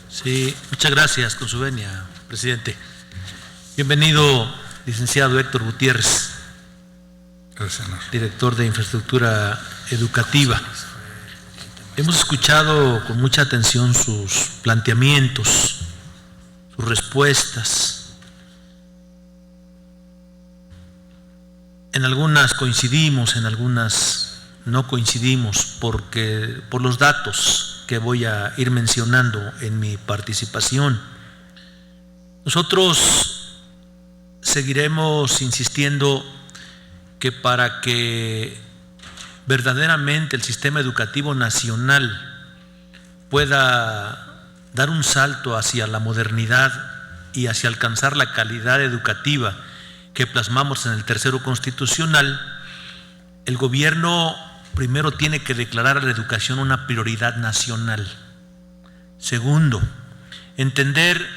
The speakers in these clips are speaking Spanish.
Sí, muchas gracias, con su venia, presidente. Bienvenido, licenciado Héctor Gutiérrez. Gracias, señor. Director de Infraestructura Educativa. Hemos escuchado con mucha atención sus planteamientos, sus respuestas. En algunas coincidimos, en algunas no coincidimos, por los datos que voy a ir mencionando en mi participación. Nosotros seguiremos insistiendo que para que verdaderamente el sistema educativo nacional pueda dar un salto hacia la modernidad y hacia alcanzar la calidad educativa que plasmamos en el tercero constitucional, el gobierno primero tiene que declarar a la educación una prioridad nacional. Segundo, entender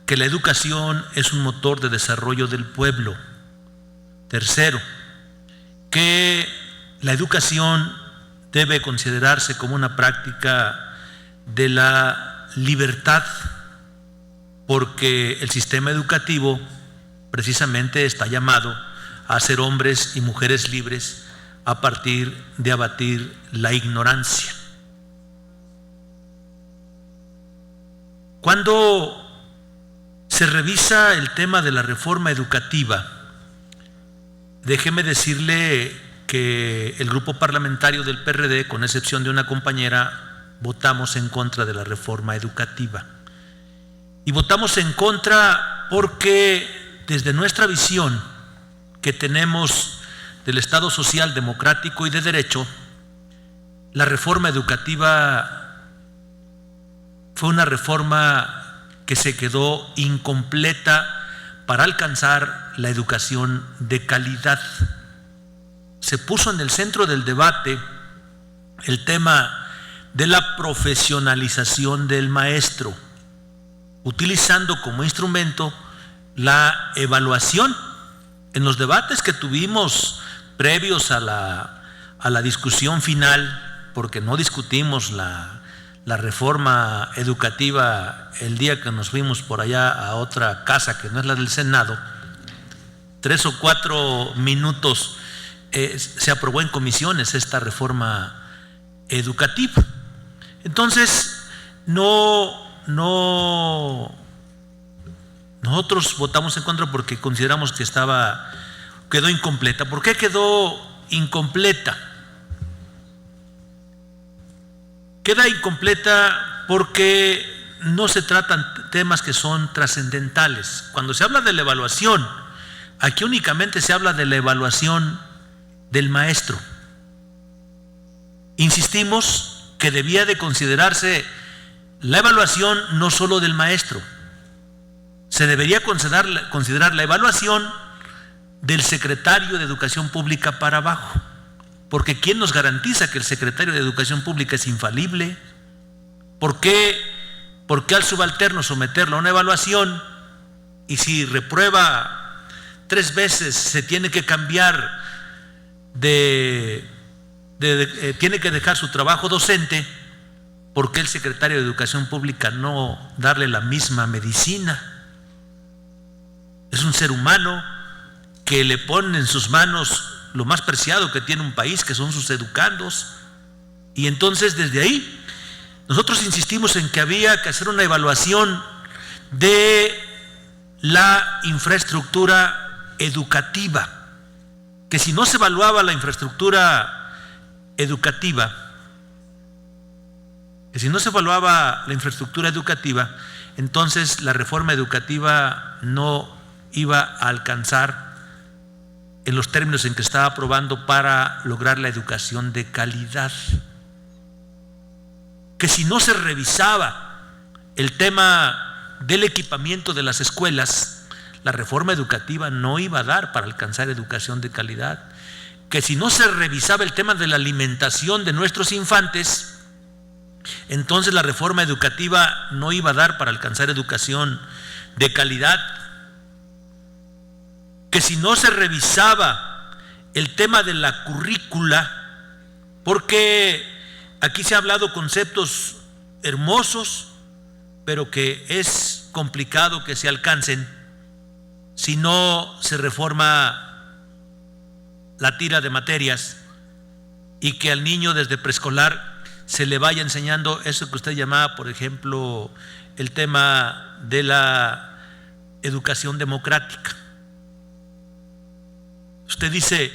que la educación es un motor de desarrollo del pueblo. Tercero, que la educación debe considerarse como una práctica de la libertad, porque el sistema educativo precisamente está llamado a hacer hombres y mujeres libres a partir de abatir la ignorancia. Cuando se revisa el tema de la reforma educativa, déjeme decirle que el grupo parlamentario del PRD, con excepción de una compañera, votamos en contra de la reforma educativa. Y votamos en contra porque desde nuestra visión que tenemos del Estado social, democrático y de derecho, la reforma educativa fue una reforma que se quedó incompleta para alcanzar la educación de calidad. Se puso en el centro del debate el tema de la profesionalización del maestro, utilizando como instrumento la evaluación. En los debates que tuvimos previos a la discusión final, porque no discutimos la reforma educativa el día que nos fuimos por allá a otra casa que no es la del Senado, 3 o 4 minutos se aprobó en comisiones esta reforma educativa. Entonces, nosotros votamos en contra porque consideramos que quedó incompleta. ¿Por qué quedó incompleta? Queda incompleta porque no se tratan temas que son trascendentales. Cuando se habla de la evaluación, aquí únicamente se habla de la evaluación del maestro. Insistimos que debía de considerarse la evaluación no solo del maestro, se debería considerar la evaluación del secretario de Educación Pública para abajo, porque ¿quién nos garantiza que el secretario de Educación Pública es infalible? ¿Por qué al subalterno someterlo a una evaluación y si reprueba 3 veces se tiene que cambiar tiene que dejar su trabajo docente? ¿Por qué el secretario de Educación Pública no darle la misma medicina? Es un ser humano que le pone en sus manos lo más preciado que tiene un país, que son sus educandos. Y entonces desde ahí nosotros insistimos en que había que hacer una evaluación de la infraestructura educativa, que si no se evaluaba la infraestructura educativa, entonces la reforma educativa no iba a alcanzar en los términos en que estaba aprobando para lograr la educación de calidad. Que si no se revisaba el tema del equipamiento de las escuelas, la reforma educativa no iba a dar para alcanzar educación de calidad. Que si no se revisaba el tema de la alimentación de nuestros infantes, entonces la reforma educativa no iba a dar para alcanzar educación de calidad. Que si no se revisaba el tema de la currícula, porque aquí se ha hablado conceptos hermosos, pero que es complicado que se alcancen si no se reforma la tira de materias y que al niño desde preescolar se le vaya enseñando eso que usted llamaba, por ejemplo, el tema de la educación democrática. Usted dice,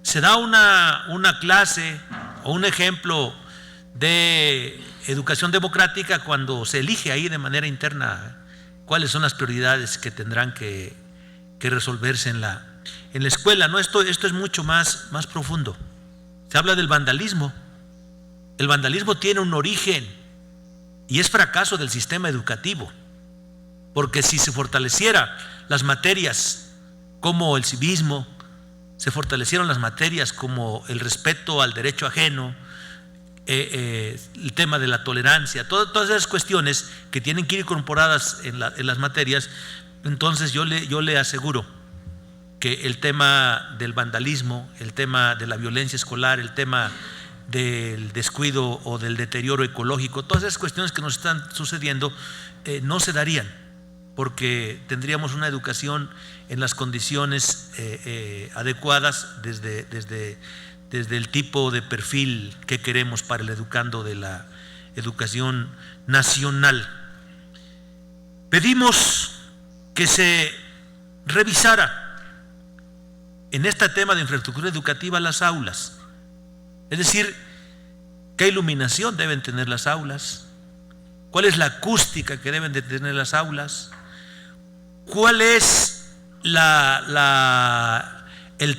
se da una clase o un ejemplo de educación democrática cuando se elige ahí de manera interna cuáles son las prioridades que tendrán que resolverse en la escuela. No, esto es mucho más profundo. Se habla del vandalismo. El vandalismo tiene un origen y es fracaso del sistema educativo, porque si se fortaleciera las materias como el civismo, se fortalecieron las materias como el respeto al derecho ajeno, el tema de la tolerancia, todas esas cuestiones que tienen que ir incorporadas en las materias, entonces yo le aseguro que el tema del vandalismo, el tema de la violencia escolar, el tema del descuido o del deterioro ecológico, todas esas cuestiones que nos están sucediendo no se darían, porque tendríamos una educación en las condiciones adecuadas desde el tipo de perfil que queremos para el educando de la educación nacional. Pedimos que se revisara en este tema de infraestructura educativa las aulas, es decir, qué iluminación deben tener las aulas, cuál es la acústica que deben de tener las aulas, cuál es el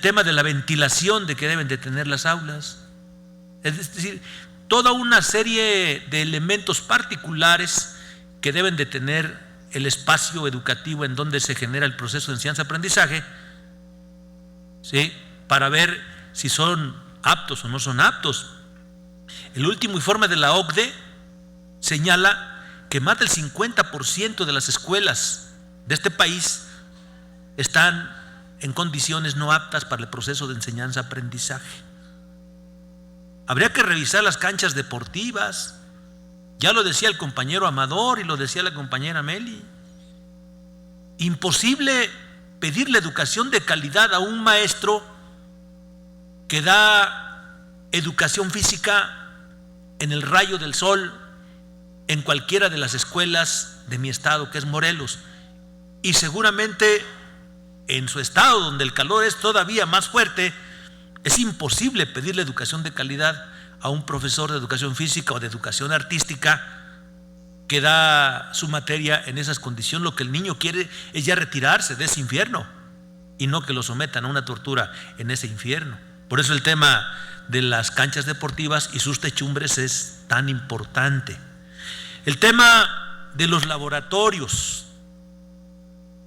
tema de la ventilación de que deben de tener las aulas, es decir, toda una serie de elementos particulares que deben de tener el espacio educativo en donde se genera el proceso de enseñanza-aprendizaje, ¿sí?, para ver si son aptos o no son aptos. El último informe de la OCDE señala que más del 50% de las escuelas de este país están en condiciones no aptas para el proceso de enseñanza-aprendizaje. Habría que revisar las canchas deportivas, ya lo decía el compañero Amador y lo decía la compañera Meli. Imposible pedirle educación de calidad a un maestro que da educación física en el rayo del sol en cualquiera de las escuelas de mi estado, que es Morelos, y seguramente en su estado donde el calor es todavía más fuerte, es imposible pedirle educación de calidad a un profesor de educación física o de educación artística que da su materia en esas condiciones. Lo que el niño quiere es ya retirarse de ese infierno y no que lo sometan a una tortura en ese infierno. Por eso el tema de las canchas deportivas y sus techumbres es tan importante. El tema de los laboratorios.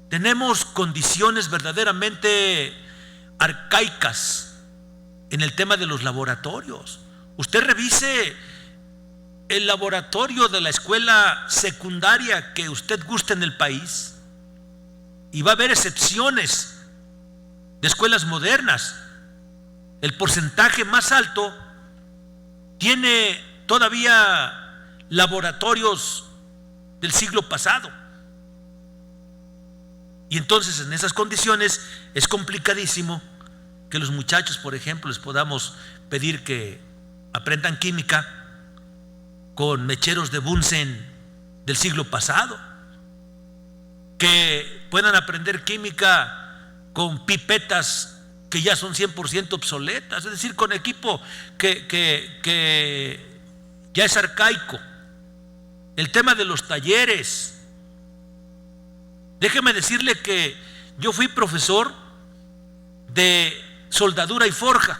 Tenemos condiciones verdaderamente arcaicas en el tema de los laboratorios. Usted revise el laboratorio de la escuela secundaria que usted guste en el país y va a haber excepciones de escuelas modernas. El porcentaje más alto tiene todavía laboratorios del siglo pasado. Y entonces en esas condiciones es complicadísimo que los muchachos, por ejemplo, les podamos pedir que aprendan química con mecheros de Bunsen del siglo pasado, que puedan aprender química con pipetas que ya son 100% obsoletas, es decir, con equipo que ya es arcaico. El tema de los talleres. Déjeme decirle que yo fui profesor de soldadura y forja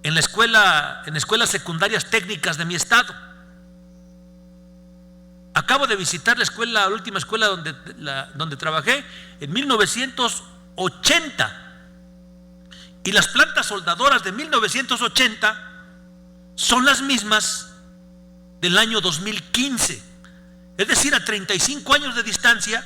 en escuelas secundarias técnicas de mi estado. Acabo de visitar la última escuela donde trabajé en 1980, y las plantas soldadoras de 1980 son las mismas del año 2015. Es decir, a 35 años de distancia,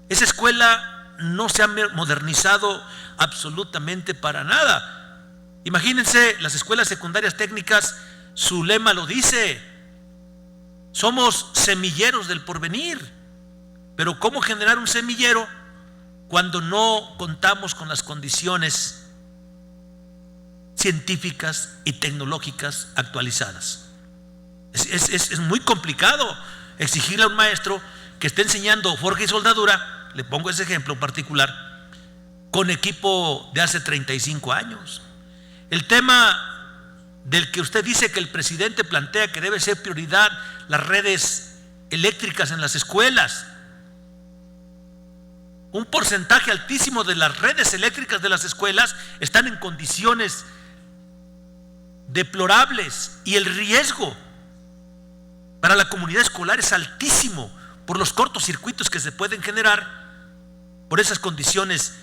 esa escuela no se ha modernizado absolutamente para nada. Imagínense, las escuelas secundarias técnicas, su lema lo dice: Somos semilleros del porvenir, pero ¿cómo generar un semillero cuando no contamos con las condiciones científicas y tecnológicas actualizadas? Es muy complicado exigirle a un maestro que esté enseñando forja y soldadura, le pongo ese ejemplo particular, con equipo de hace 35 años. El tema del que usted dice que el presidente plantea que debe ser prioridad las redes eléctricas en las escuelas. Un porcentaje altísimo de las redes eléctricas de las escuelas están en condiciones deplorables y el riesgo para la comunidad escolar es altísimo por los cortocircuitos que se pueden generar por esas condiciones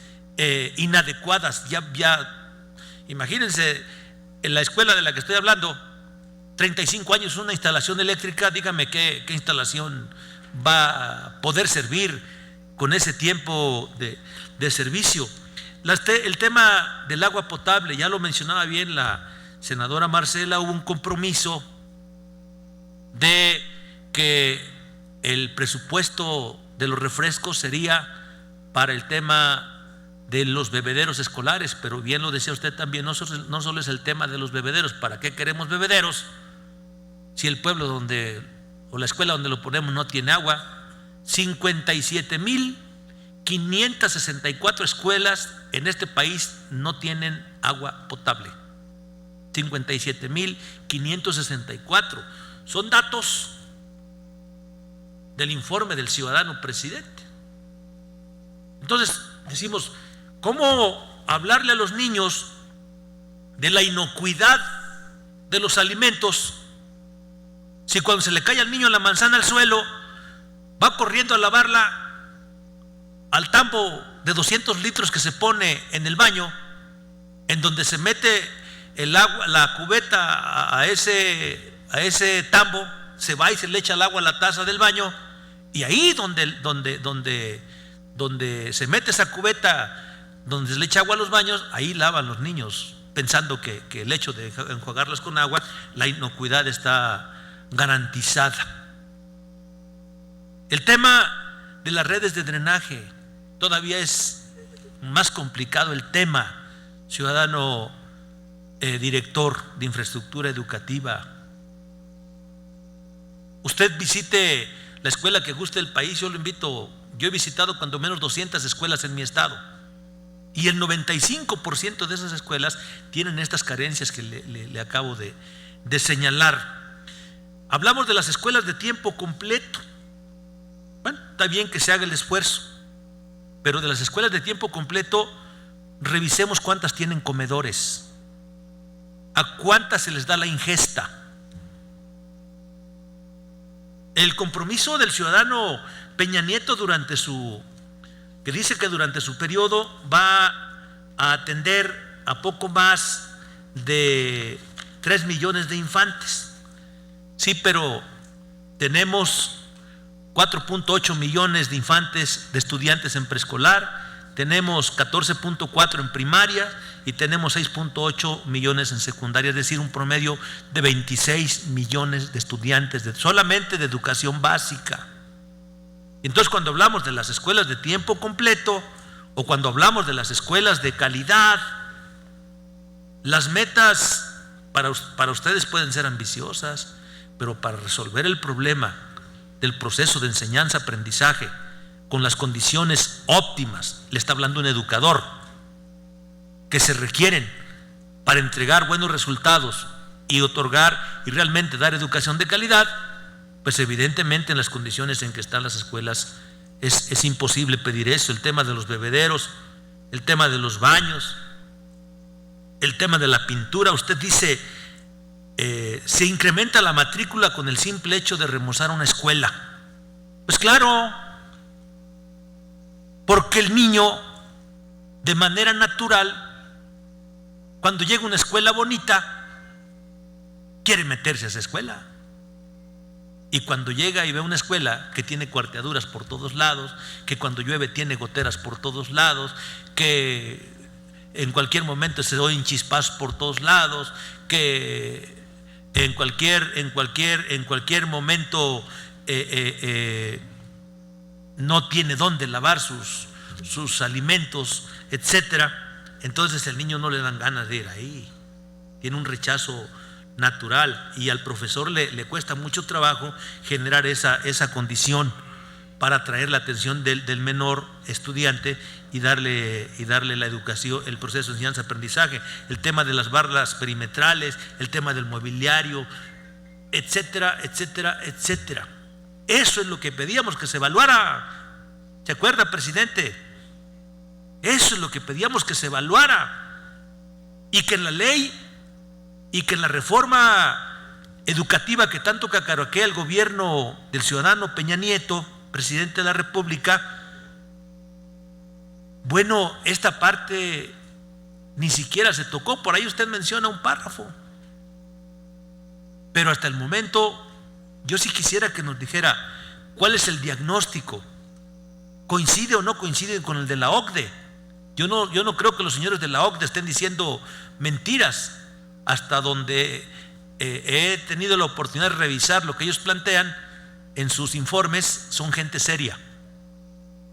inadecuadas. Imagínense, en la escuela de la que estoy hablando, 35 años una instalación eléctrica, dígame qué instalación va a poder servir con ese tiempo de servicio. El tema del agua potable, ya lo mencionaba bien la senadora Marcela, hubo un compromiso de que el presupuesto de los refrescos sería para el tema de los bebederos escolares, pero bien lo decía usted también, no solo es el tema de los bebederos. ¿Para qué queremos bebederos si el pueblo o la escuela donde lo ponemos no tiene agua? 57,564 escuelas en este país no tienen agua potable. 57,564 son datos del informe del ciudadano presidente. Entonces decimos, ¿cómo hablarle a los niños de la inocuidad de los alimentos si cuando se le cae al niño la manzana al suelo va corriendo a lavarla al tambo de 200 litros que se pone en el baño, en donde se mete el agua, la cubeta a ese tambo, se va y se le echa el agua a la taza del baño, y ahí donde se mete esa cubeta, donde se le echa agua a los baños, ahí lavan los niños, pensando que el hecho de enjuagarlos con agua, la inocuidad está garantizada. El tema de las redes de drenaje todavía es más complicado el tema, ciudadano director de infraestructura educativa. Usted visite la escuela que guste del país, yo lo invito. Yo he visitado cuando menos 200 escuelas en mi estado y el 95% de esas escuelas tienen estas carencias que le acabo de señalar. Hablamos de las escuelas de tiempo completo. Bueno, está bien que se haga el esfuerzo, pero de las escuelas de tiempo completo revisemos cuántas tienen comedores, a cuántas se les da la ingesta. El compromiso del ciudadano Peña Nieto que dice que durante su periodo va a atender a poco más de 3 millones de infantes. Sí, pero tenemos 4.8 millones de infantes, de estudiantes en preescolar, tenemos 14.4 en primaria y tenemos 6.8 millones en secundaria, es decir, un promedio de 26 millones de estudiantes solamente de educación básica. Entonces, cuando hablamos de las escuelas de tiempo completo o cuando hablamos de las escuelas de calidad, las metas para ustedes pueden ser ambiciosas, pero para resolver el problema del proceso de enseñanza-aprendizaje con las condiciones óptimas, le está hablando un educador, que se requieren para entregar buenos resultados y otorgar y realmente dar educación de calidad, pues evidentemente en las condiciones en que están las escuelas es imposible pedir eso. El tema de los bebederos, el tema de los baños, el tema de la pintura. Usted dice, se incrementa la matrícula con el simple hecho de remozar una escuela. Pues claro, porque el niño de manera natural, cuando llega a una escuela bonita, quiere meterse a esa escuela. Y cuando llega y ve una escuela que tiene cuarteaduras por todos lados, que cuando llueve tiene goteras por todos lados, que en cualquier momento se oyen chispazos por todos lados, que en cualquier momento no tiene dónde lavar sus alimentos, etcétera, entonces el niño no le dan ganas de ir ahí, tiene un rechazo natural y al profesor le cuesta mucho trabajo generar esa condición para atraer la atención del menor estudiante y darle la educación, el proceso de enseñanza-aprendizaje, el tema de las barras perimetrales, el tema del mobiliario, etcétera, etcétera, etcétera. Eso es lo que pedíamos que se evaluara. ¿Se acuerda, presidente? Eso es lo que pedíamos que se evaluara. Y que en la ley y que en la reforma educativa que tanto cacaroquea el gobierno del ciudadano Peña Nieto, presidente de la República, bueno, esta parte ni siquiera se tocó. Por ahí usted menciona un párrafo, pero hasta el momento yo sí quisiera que nos dijera cuál es el diagnóstico, coincide o no coincide con el de la OCDE. Yo no creo que los señores de la OCDE estén diciendo mentiras. Hasta donde he tenido la oportunidad de revisar lo que ellos plantean en sus informes, son gente seria.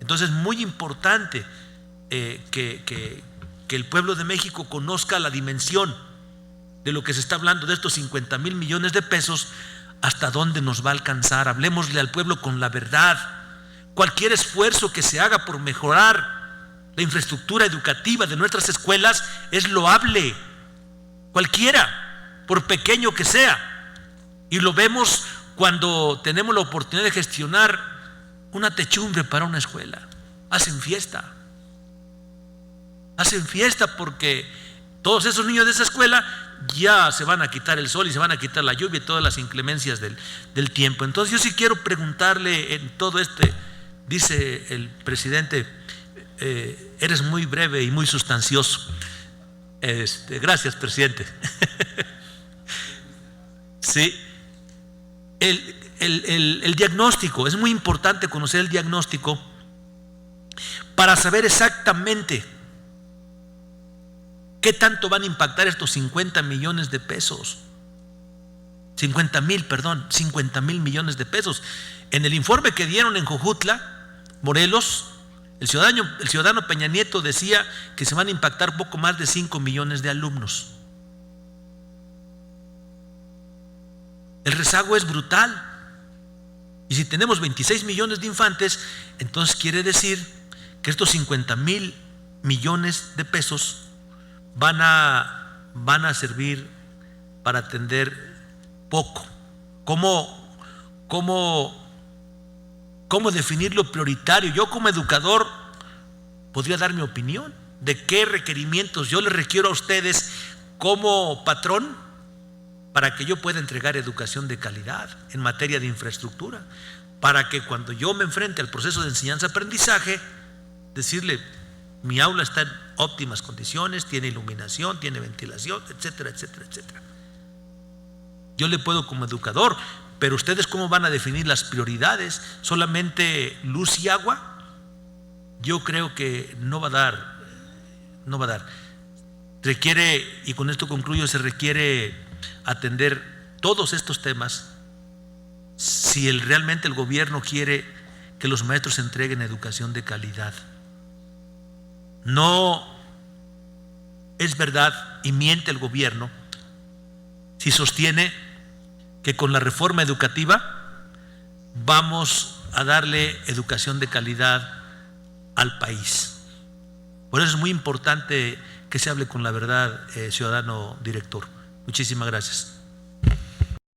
Entonces es muy importante que el pueblo de México conozca la dimensión de lo que se está hablando, de estos 50,000 millones de pesos, hasta dónde nos va a alcanzar. Hablemosle al pueblo con la verdad. Cualquier esfuerzo que se haga por mejorar la infraestructura educativa de nuestras escuelas es loable, cualquiera, por pequeño que sea, y lo vemos cuando tenemos la oportunidad de gestionar una techumbre para una escuela. Hacen fiesta porque todos esos niños de esa escuela ya se van a quitar el sol y se van a quitar la lluvia y todas las inclemencias del tiempo. Entonces yo sí quiero preguntarle en todo dice el presidente, eres muy breve y muy sustancioso. Gracias, presidente. Sí, el diagnóstico, es muy importante conocer el diagnóstico para saber exactamente qué tanto van a impactar estos 50 millones de pesos. 50,000 millones de pesos. En el informe que dieron en Jojutla, Morelos, el ciudadano Peña Nieto decía que se van a impactar poco más de 5 millones de alumnos. El rezago es brutal. Y si tenemos 26 millones de infantes, entonces quiere decir que estos 50,000 millones de pesos van a servir para atender poco. ¿Cómo definir lo prioritario? Yo como educador podría dar mi opinión de qué requerimientos yo les requiero a ustedes como patrón para que yo pueda entregar educación de calidad en materia de infraestructura, para que cuando yo me enfrente al proceso de enseñanza-aprendizaje, decirle, mi aula está en óptimas condiciones, tiene iluminación, tiene ventilación, etcétera, etcétera, etcétera. Yo le puedo como educador, pero ustedes ¿cómo van a definir las prioridades? ¿Solamente luz y agua? Yo creo que no va a dar. Requiere, y con esto concluyo, se requiere atender todos estos temas si realmente el gobierno quiere que los maestros entreguen educación de calidad. No es verdad y miente el gobierno si sostiene que con la reforma educativa vamos a darle educación de calidad al país. Por eso es muy importante que se hable con la verdad, ciudadano director. Muchísimas gracias.